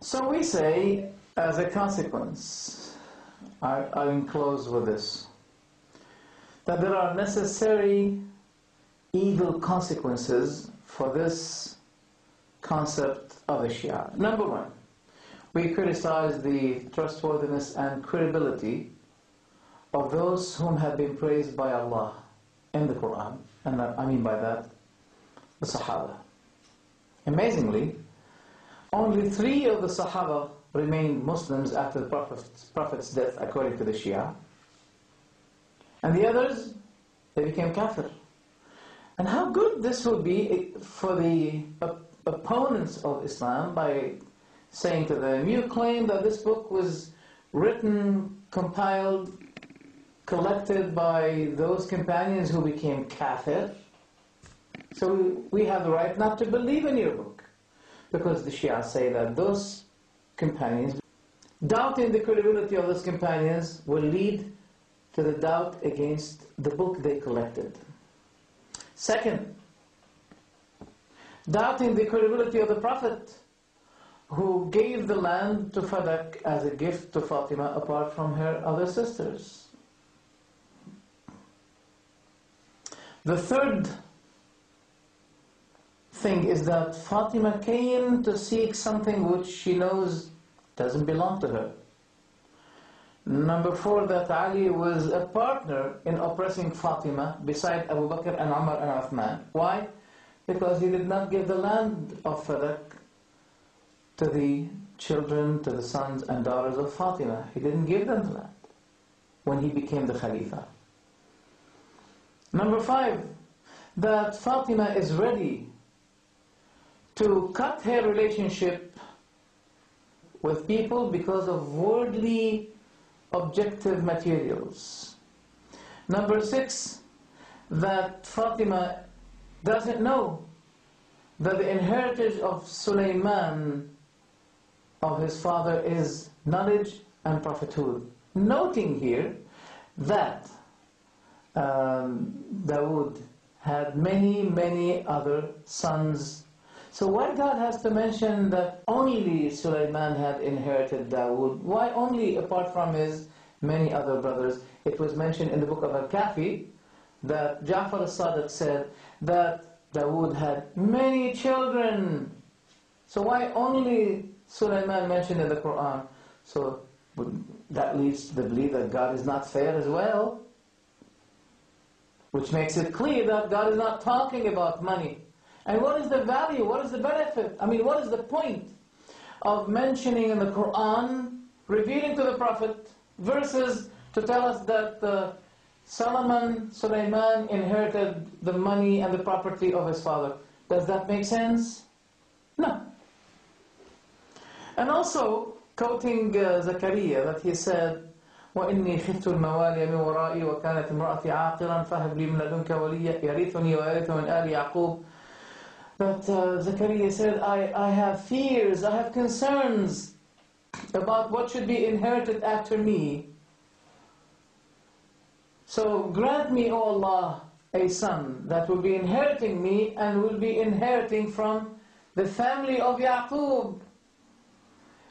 So we say, as a consequence, I'll enclose with this, that there are necessary evil consequences for this concept of the Shia. Number one, we criticize the trustworthiness and credibility of those whom have been praised by Allah in the Quran. And I mean by that, the Sahaba. Amazingly, only 3 of the Sahaba remained Muslims after the Prophet's death, according to the Shia. And the others, they became kafir. And how good this would be for the opponents of Islam by saying to them, you claim that this book was written, compiled, collected by those companions who became kafir. So we have the right not to believe in your book. Because the Shia say that those companions, doubting the credibility of those companions will lead to the doubt against the book they collected. Second, doubting the credibility of the Prophet who gave the land to Fadak as a gift to Fatima apart from her other sisters. The third thing is that Fatima came to seek something which she knows doesn't belong to her. Number 4, that Ali was a partner in oppressing Fatima beside Abu Bakr and Umar and Uthman. Why? Because he did not give the land of Fadak to the children, to the sons and daughters of Fatima. He didn't give them the land when he became the Khalifa. Number 5, that Fatima is ready to cut her relationship with people because of worldly objective materials. Number 6, that Fatima doesn't know that the inheritance of Sulaiman, of his father, is knowledge and prophethood. Noting here that Dawood had many other sons. So why God has to mention that only Sulaiman had inherited Dawood? Why only apart from his many other brothers? It was mentioned in the book of Al-Kafi that Ja'far al-Sadiq said that Dawood had many children. So why only Sulaiman mentioned in the Quran? So that leads to the belief that God is not fair as well, which makes it clear that God is not talking about money. And what is the value? What is the benefit? I mean, what is the point of mentioning in the Quran, revealing to the Prophet, verses to tell us that Sulaiman inherited the money and the property of his father? Does that make sense? No. And also, quoting Zakaria, that he said, وَإِنِّي خِفْتُ الْمَوَالِيَ مِنْ وَرَائِي وَكَانَتِ امْرَأَتِي عَاقِرًا فَهَبْ لِي مِنْ لَدُنْكَ وَلِيًّا يَرِثُنِي وَيَرِثُ مِنْ آلِ يَعْقُوبَ. But Zakaria said, I have fears, I have concerns about what should be inherited after me. So grant me, O Allah, a son that will be inheriting me and will be inheriting from the family of Yaqub.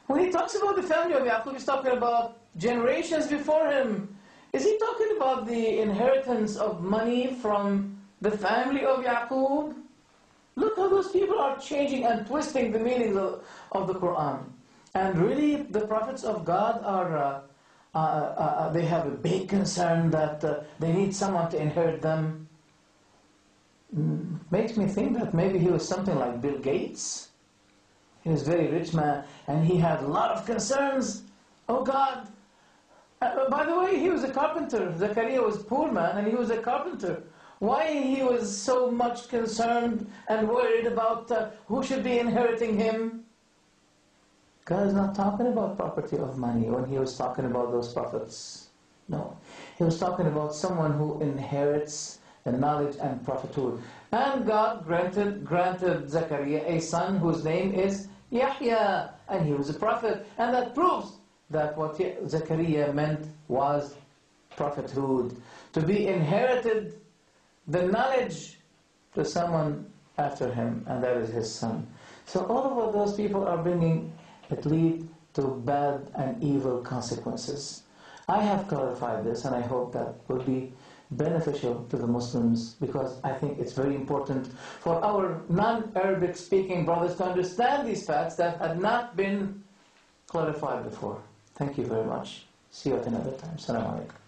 When he talks about the family of Yaqub, he's talking about generations before him. Is he talking about the inheritance of money from the family of Yaqub? Look how those people are changing and twisting the meanings of the Quran. And really, the prophets of God they have a big concern that they need someone to inherit them. Makes me think that maybe he was something like Bill Gates. He was a very rich man, and he had a lot of concerns. Oh God! By the way, he was a carpenter. Zakaria was a poor man, and he was a carpenter. Why he was so much concerned and worried about who should be inheriting him? God is not talking about property of money when he was talking about those prophets. No. He was talking about someone who inherits the knowledge and prophethood. And God granted Zakaria a son whose name is Yahya, and he was a prophet. And that proves that what Zakaria meant was prophethood, to be inherited the knowledge to someone after him, and that is his son. So all of what those people are bringing It leads to bad and evil consequences. I have clarified this, and I hope that will be beneficial to the Muslims, because I think it's very important for our non-Arabic speaking brothers to understand these facts that had not been clarified before. Thank you very much. See you at another time. Assalamu alaikum.